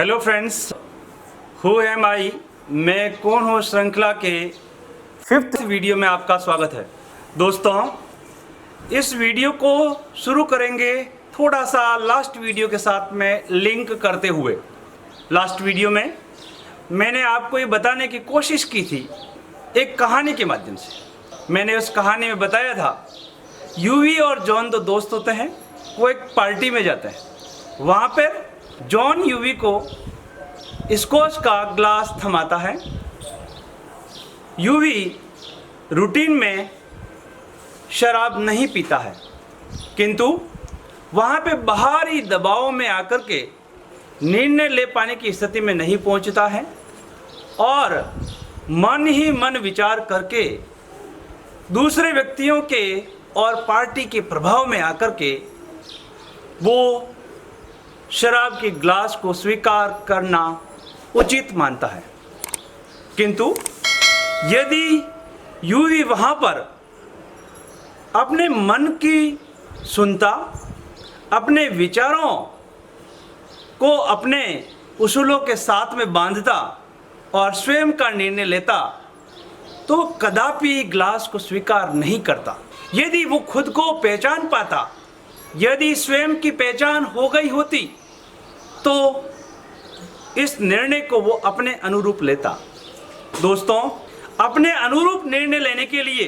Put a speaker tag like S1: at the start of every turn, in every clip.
S1: Hello friends, who am आई, मैं कौन हूँ श्रृंखला के 5th वीडियो में आपका स्वागत है। दोस्तों, इस वीडियो को शुरू करेंगे थोड़ा सा लास्ट वीडियो के साथ में लिंक करते हुए। लास्ट वीडियो में मैंने आपको ये बताने की कोशिश की थी एक कहानी के माध्यम से। मैंने उस कहानी में बताया था यूवी और जॉन दो दोस्त होते हैं, वो एक पार्टी में जाते हैं। वहाँ पर जॉन यूवी को स्कॉच का ग्लास थमाता है। यूवी रूटीन में शराब नहीं पीता है, किंतु वहाँ पे बाहरी दबाव में आकर के निर्णय ले पाने की स्थिति में नहीं पहुँचता है और मन ही मन विचार करके दूसरे व्यक्तियों के और पार्टी के प्रभाव में आकर के वो शराब के ग्लास को स्वीकार करना उचित मानता है। किंतु यदि यूवी वहाँ पर अपने मन की सुनता, अपने विचारों को अपने उसूलों के साथ में बांधता और स्वयं का निर्णय लेता, तो कदापि ग्लास को स्वीकार नहीं करता। यदि वो खुद को पहचान पाता, यदि स्वयं की पहचान हो गई होती, तो इस निर्णय को वो अपने अनुरूप लेता। दोस्तों, अपने अनुरूप निर्णय लेने के लिए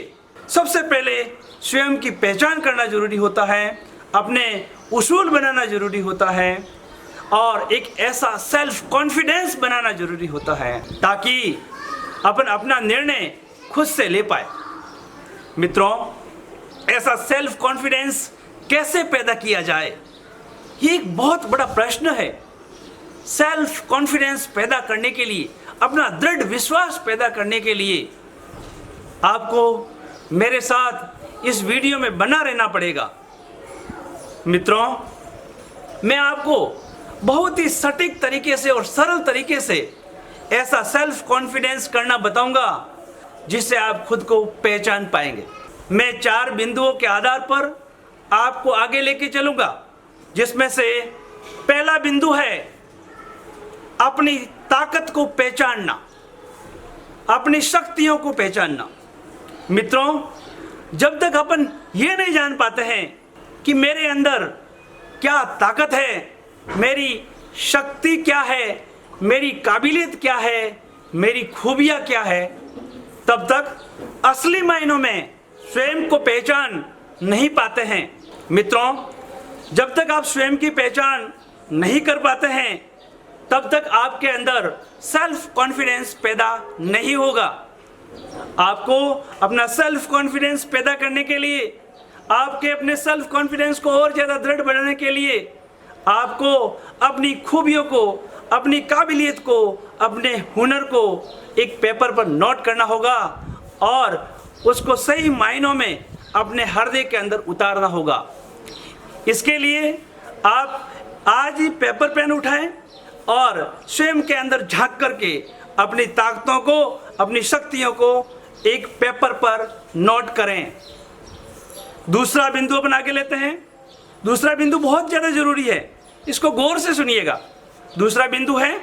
S1: सबसे पहले स्वयं की पहचान करना जरूरी होता है, अपने उसूल बनाना जरूरी होता है और एक ऐसा सेल्फ कॉन्फिडेंस बनाना जरूरी होता है ताकि अपना निर्णय खुद से ले पाए। मित्रों, ऐसा सेल्फ कॉन्फिडेंस कैसे पैदा किया जाए, ये एक बहुत बड़ा प्रश्न है। सेल्फ कॉन्फिडेंस पैदा करने के लिए, अपना दृढ़ विश्वास पैदा करने के लिए आपको मेरे साथ इस वीडियो में बना रहना पड़ेगा। मित्रों, मैं आपको बहुत ही सटीक तरीके से और सरल तरीके से ऐसा सेल्फ कॉन्फिडेंस करना बताऊंगा जिससे आप खुद को पहचान पाएंगे। मैं 4 बिंदुओं के आधार पर आपको आगे लेके चलूंगा, जिसमें से पहला बिंदु है अपनी ताकत को पहचानना, अपनी शक्तियों को पहचानना। मित्रों, जब तक अपन ये नहीं जान पाते हैं कि मेरे अंदर क्या ताकत है, मेरी शक्ति क्या है, मेरी काबिलियत क्या है, मेरी खूबियाँ क्या है, तब तक असली मायनों में स्वयं को पहचान नहीं पाते हैं। मित्रों, जब तक आप स्वयं की पहचान नहीं कर पाते हैं, तब तक आपके अंदर सेल्फ कॉन्फिडेंस पैदा नहीं होगा। आपको अपना सेल्फ कॉन्फिडेंस पैदा करने के लिए, आपके अपने सेल्फ कॉन्फिडेंस को और ज़्यादा दृढ़ बनाने के लिए आपको अपनी खूबियों को, अपनी काबिलियत को, अपने हुनर को एक पेपर पर नोट करना होगा और उसको सही मायनों में अपने हृदय के अंदर उतारना होगा। इसके लिए आप आज ही पेपर पेन उठाएं और स्वयं के अंदर झांक करके अपनी ताकतों को, अपनी शक्तियों को एक पेपर पर नोट करें। दूसरा बिंदु अपन आगे लेते हैं। दूसरा बिंदु बहुत ज़्यादा जरूरी है, इसको गौर से सुनिएगा। दूसरा बिंदु है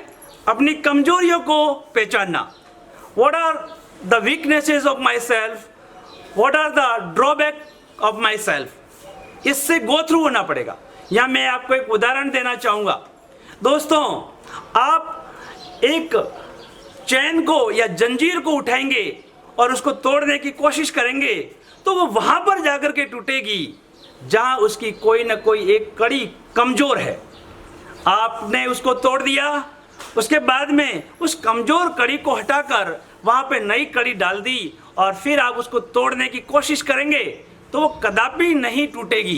S1: अपनी कमजोरियों को पहचानना। What are the weaknesses of my self, what are the drawback of my self. इससे गो थ्रू होना पड़ेगा। यहाँ मैं आपको एक उदाहरण देना चाहूँगा। दोस्तों, आप एक चैन को या जंजीर को उठाएंगे और उसको तोड़ने की कोशिश करेंगे तो वो वहाँ पर जाकर के टूटेगी जहाँ उसकी कोई ना कोई एक कड़ी कमज़ोर है। आपने उसको तोड़ दिया, उसके बाद में उस कमज़ोर कड़ी को हटाकर वहाँ पे नई कड़ी डाल दी और फिर आप उसको तोड़ने की कोशिश करेंगे तो वो कदापि नहीं टूटेगी,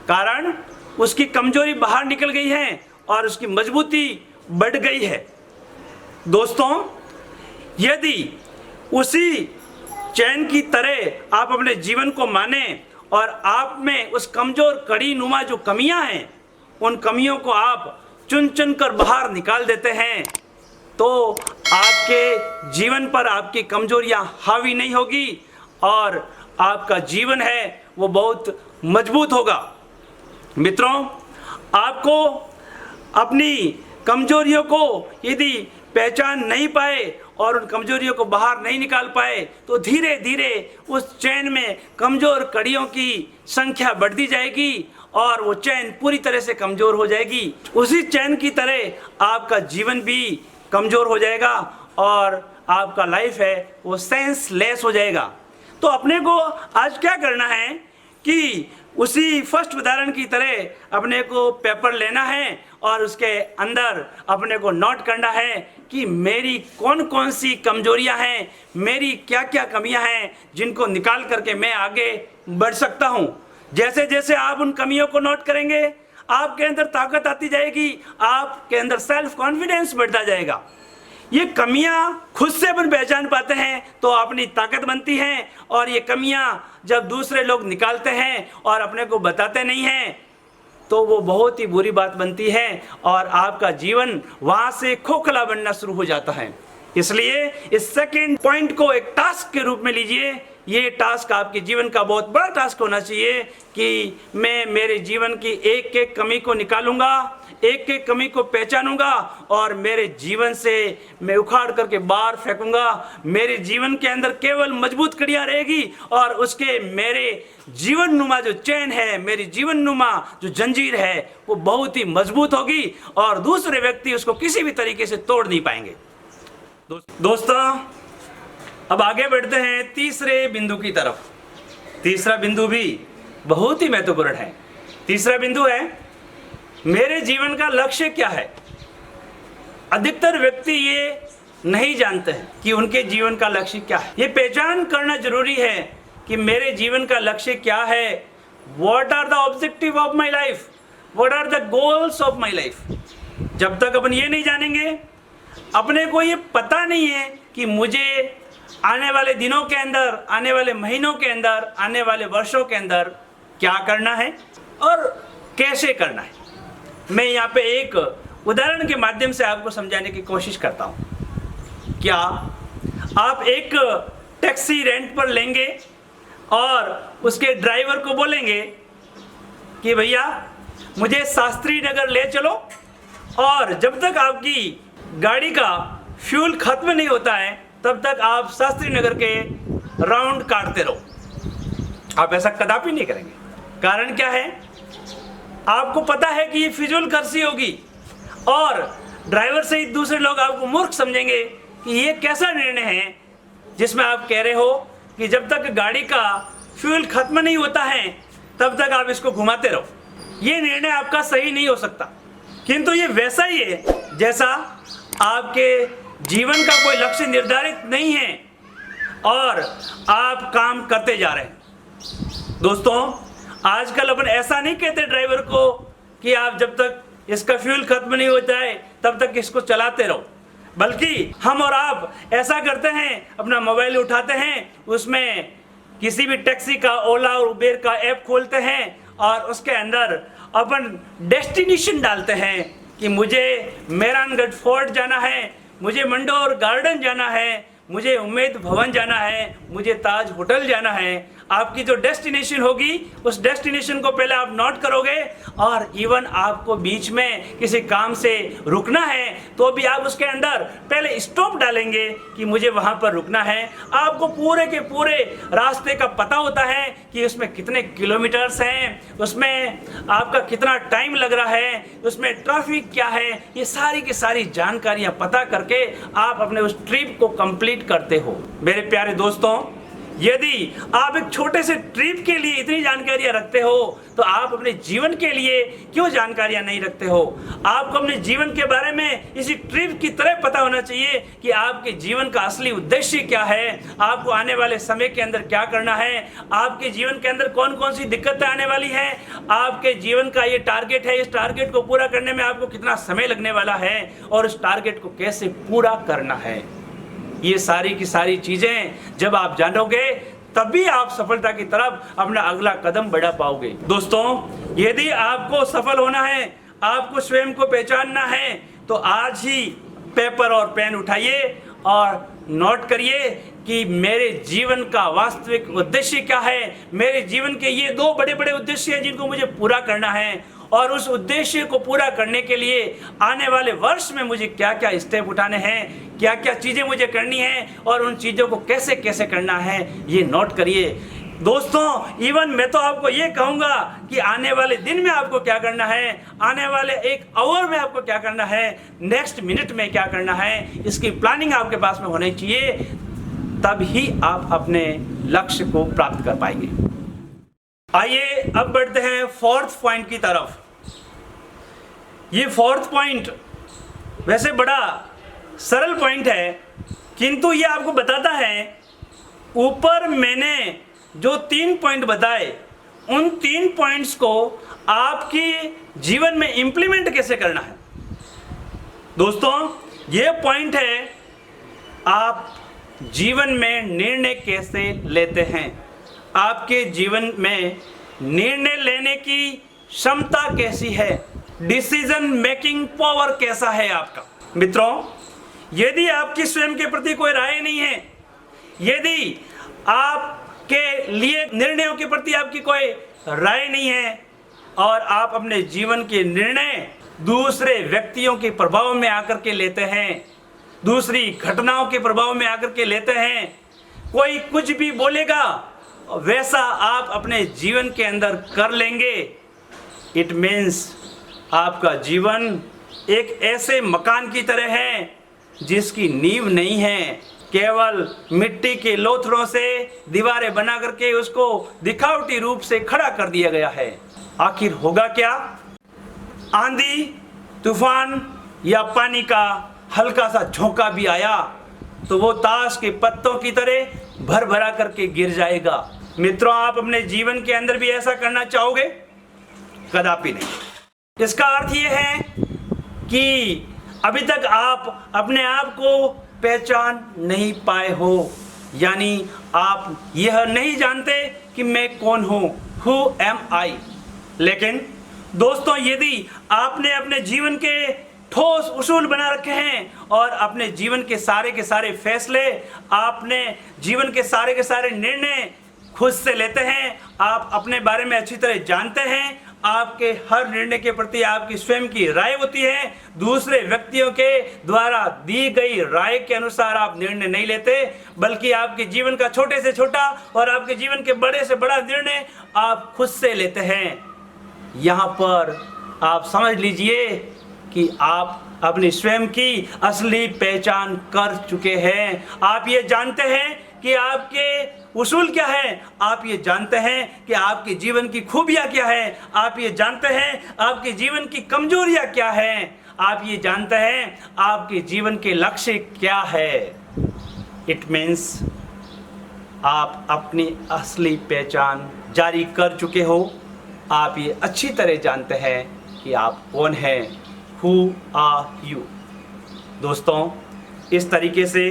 S1: कारण उसकी कमजोरी बाहर निकल गई है और उसकी मजबूती बढ़ गई है। दोस्तों, यदि उसी चैन की तरह आप अपने जीवन को माने और आप में उस कमजोर कड़ी नुमा जो कमियां हैं, उन कमियों को आप चुन चुन कर बाहर निकाल देते हैं, तो आपके जीवन पर आपकी कमजोरियां हावी नहीं होगी और आपका जीवन है वो बहुत मजबूत होगा। मित्रों, आपको अपनी कमजोरियों को यदि पहचान नहीं पाए और उन कमजोरियों को बाहर नहीं निकाल पाए तो धीरे धीरे उस चैन में कमजोर कड़ियों की संख्या बढ़ती जाएगी और वो चैन पूरी तरह से कमजोर हो जाएगी। उसी चैन की तरह आपका जीवन भी कमजोर हो जाएगा और आपका लाइफ है वो सेंसलेस हो जाएगा। तो अपने को आज क्या करना है कि उसी फर्स्ट उदाहरण की तरह अपने को पेपर लेना है और उसके अंदर अपने को नोट करना है कि मेरी कौन कौन सी कमजोरियां हैं, मेरी क्या क्या कमियां हैं जिनको निकाल करके मैं आगे बढ़ सकता हूं। जैसे जैसे आप उन कमियों को नोट करेंगे आपके अंदर ताकत आती जाएगी, आपके अंदर सेल्फ कॉन्फिडेंस बढ़ता जाएगा। ये कमियां खुद से अपन पहचान पाते हैं तो अपनी ताकत बनती हैं और ये कमियां जब दूसरे लोग निकालते हैं और अपने को बताते नहीं हैं तो वो बहुत ही बुरी बात बनती है और आपका जीवन वहां से खोखला बनना शुरू हो जाता है। इसलिए इस सेकंड पॉइंट को एक टास्क के रूप में लीजिए। ये टास्क आपके जीवन का बहुत बड़ा टास्क होना चाहिए कि मैं मेरे जीवन की एक एक कमी को निकालूंगा, एक एक कमी को पहचानूंगा और मेरे जीवन से मैं उखाड़ करके बाहर फेंकूंगा। मेरे जीवन के अंदर केवल मजबूत कड़ियां रहेगी और उसके मेरे जीवन नुमा जो चैन है, मेरी जीवन नुमा जो जंजीर है वो बहुत ही मजबूत होगी और दूसरे व्यक्ति उसको किसी भी तरीके से तोड़ नहीं पाएंगे। दोस्तों अब आगे बढ़ते हैं तीसरे बिंदु की तरफ। तीसरा बिंदु भी बहुत ही महत्वपूर्ण है। तीसरा बिंदु है मेरे जीवन का लक्ष्य क्या है। अधिकतर व्यक्ति ये नहीं जानते हैं कि उनके जीवन का लक्ष्य क्या है। ये पहचान करना जरूरी है कि मेरे जीवन का लक्ष्य क्या है। What are the objective of my life, what are the goals of my life. जब तक अपन ये नहीं जानेंगे, अपने को ये पता नहीं है कि मुझे आने वाले दिनों के अंदर, आने वाले महीनों के अंदर, आने वाले वर्षों के अंदर क्या करना है और कैसे करना है। मैं यहाँ पे एक उदाहरण के माध्यम से आपको समझाने की कोशिश करता हूँ। क्या आप एक टैक्सी रेंट पर लेंगे और उसके ड्राइवर को बोलेंगे कि भैया मुझे शास्त्री नगर ले चलो और जब तक आपकी गाड़ी का फ्यूल खत्म नहीं होता है तब तक आप शास्त्री नगर के राउंड काटते रहो। आप ऐसा कदापि नहीं करेंगे। कारण क्या है? आपको पता है कि ये फिजूल खर्ची होगी और ड्राइवर सहित दूसरे लोग आपको मूर्ख समझेंगे कि ये कैसा निर्णय है जिसमें आप कह रहे हो कि जब तक गाड़ी का फ्यूल खत्म नहीं होता है तब तक आप इसको घुमाते रहो। ये निर्णय आपका सही नहीं हो सकता। किंतु ये वैसा ही है जैसा आपके जीवन का कोई लक्ष्य निर्धारित नहीं है और आप काम करते जा रहे हैं। दोस्तों आजकल अपन ऐसा नहीं कहते ड्राइवर को कि आप जब तक इसका फ्यूल खत्म नहीं होता है तब तक इसको चलाते रहो, बल्कि हम और आप ऐसा करते हैं, अपना मोबाइल उठाते हैं, उसमें किसी भी टैक्सी का, ओला और उबेर का ऐप खोलते हैं और उसके अंदर अपन डेस्टिनेशन डालते हैं कि मुझे मेहरानगढ़ फोर्ट जाना है, मुझे मंडोर गार्डन जाना है, मुझे उम्मेद भवन जाना है, मुझे ताज होटल जाना है। आपकी जो डेस्टिनेशन होगी उस डेस्टिनेशन को पहले आप नोट करोगे और इवन आपको बीच में किसी काम से रुकना है तो भी आप उसके अंदर पहले स्टॉप डालेंगे कि मुझे वहाँ पर रुकना है। आपको पूरे के पूरे रास्ते का पता होता है कि उसमें कितने किलोमीटर्स हैं, उसमें आपका कितना टाइम लग रहा है, उसमें ट्रैफिक क्या है, ये सारी की सारी जानकारियाँ पता करके आप अपने उस ट्रिप को कंप्लीट करते हो। मेरे प्यारे दोस्तों, यदि आप एक छोटे से ट्रिप के लिए इतनी जानकारियां रखते हो तो आप अपने जीवन के लिए क्यों जानकारियां नहीं रखते हो? आपको अपने जीवन के बारे में इसी ट्रिप की तरह पता होना चाहिए कि आपके जीवन का असली उद्देश्य क्या है, आपको आने वाले समय के अंदर क्या करना है, आपके जीवन के अंदर कौन कौन सी दिक्कतें आने वाली हैं, आपके जीवन का ये टारगेट है, इस टारगेट को पूरा करने में आपको कितना समय लगने वाला है और इस टारगेट को कैसे पूरा करना है। ये सारी की सारी चीजें जब आप जानोगे तभी आप सफलता की तरफ अपना अगला कदम बढ़ा पाओगे। दोस्तों यदि आपको सफल होना है, आपको स्वयं को पहचानना है तो आज ही पेपर और पेन उठाइए और नोट करिए कि मेरे जीवन का वास्तविक उद्देश्य क्या है। मेरे जीवन के ये दो बड़े बड़े उद्देश्य हैं जिनको मुझे पूरा करना है और उस उद्देश्य को पूरा करने के लिए आने वाले वर्ष में मुझे क्या क्या स्टेप उठाने हैं, क्या क्या चीज़ें मुझे करनी हैं और उन चीज़ों को कैसे कैसे करना है, ये नोट करिए दोस्तों। इवन मैं तो आपको ये कहूँगा कि आने वाले दिन में आपको क्या करना है, आने वाले एक आवर में आपको क्या करना है, नेक्स्ट मिनट में क्या करना है, इसकी प्लानिंग आपके पास में होनी चाहिए, तब ही आप अपने लक्ष्य को प्राप्त कर पाएंगे। आइए अब बढ़ते हैं फोर्थ पॉइंट की तरफ। ये फोर्थ पॉइंट वैसे बड़ा सरल पॉइंट है, किंतु ये आपको बताता है ऊपर मैंने जो 3 पॉइंट बताए, उन 3 पॉइंट्स को आपके जीवन में इंप्लीमेंट कैसे करना है। दोस्तों ये पॉइंट है आप जीवन में निर्णय कैसे लेते हैं, आपके जीवन में निर्णय लेने की क्षमता कैसी है, डिसीजन मेकिंग पावर कैसा है आपका। मित्रों, यदि आपकी स्वयं के प्रति कोई राय नहीं है, यदि आपके लिए निर्णयों के प्रति आपकी कोई राय नहीं है और आप अपने जीवन के निर्णय दूसरे व्यक्तियों के प्रभाव में आकर के लेते हैं, दूसरी घटनाओं के प्रभाव में आकर के लेते हैं, कोई कुछ भी बोलेगा वैसा आप अपने जीवन के अंदर कर लेंगे, इट मीन्स आपका जीवन एक ऐसे मकान की तरह है जिसकी नींव नहीं है, केवल मिट्टी के लोथड़ों से दीवारें बना करके उसको दिखावटी रूप से खड़ा कर दिया गया है। आखिर होगा क्या? आंधी, तूफान या पानी का हल्का सा झोंका भी आया तो वो ताश के पत्तों की तरह भर भरा करके गिर जाएगा। मित्रों, आप अपने जीवन के अंदर भी ऐसा करना चाहोगे? कदापि नहीं। इसका अर्थ ये है कि अभी तक आप अपने आप को पहचान नहीं पाए हो, यानी आप यह नहीं जानते कि मैं कौन हूँ, हु एम आई। लेकिन दोस्तों, यदि आपने अपने जीवन के ठोस उसूल बना रखे हैं और अपने जीवन के सारे फैसले, आपने जीवन के सारे निर्णय खुद से लेते हैं, आप अपने बारे में अच्छी तरह जानते हैं, आपके हर निर्णय के प्रति आपकी स्वयं की राय होती है, दूसरे व्यक्तियों के द्वारा दी गई राय के अनुसार आप निर्णय नहीं लेते, बल्कि आपके जीवन का छोटे से छोटा और आपके जीवन के बड़े से बड़ा निर्णय आप खुद से लेते हैं। यहाँ पर आप समझ लीजिए कि आप अपनी स्वयं की असली पहचान कर चुके हैं। आप ये जानते हैं कि आपके उसूल क्या है, आप ये जानते हैं कि आपके जीवन की खूबियाँ क्या है, आप ये जानते हैं आपके जीवन की कमजोरियाँ क्या हैं, आप ये जानते हैं आपके जीवन के लक्ष्य क्या है। इट मीन्स आप अपनी असली पहचान जारी कर चुके हो, आप ये अच्छी तरह जानते हैं कि आप कौन हैं, हु आर यू। दोस्तों, इस तरीके से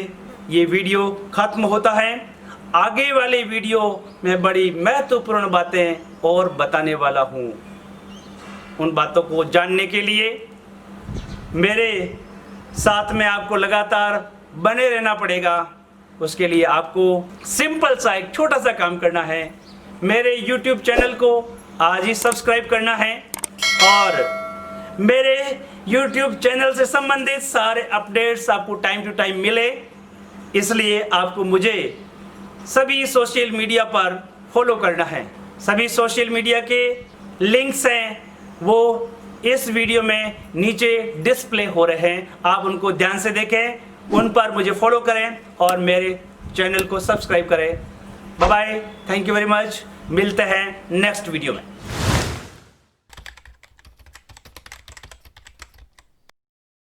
S1: ये वीडियो ख़त्म होता है। आगे वाले वीडियो में बड़ी महत्वपूर्ण बातें और बताने वाला हूँ। उन बातों को जानने के लिए मेरे साथ में आपको लगातार बने रहना पड़ेगा। उसके लिए आपको सिंपल सा एक छोटा सा काम करना है, मेरे YouTube चैनल को आज ही सब्सक्राइब करना है और मेरे YouTube चैनल से संबंधित सारे अपडेट्स आपको टाइम टू टाइम मिले, इसलिए आपको मुझे सभी सोशल मीडिया पर फॉलो करना है। सभी सोशल मीडिया के लिंक्स हैं, वो इस वीडियो में नीचे डिस्प्ले हो रहे हैं, आप उनको ध्यान से देखें, उन पर मुझे फॉलो करें और मेरे चैनल को सब्सक्राइब करें। Bye bye, thank you very much. मिलते हैं नेक्स्ट वीडियो में।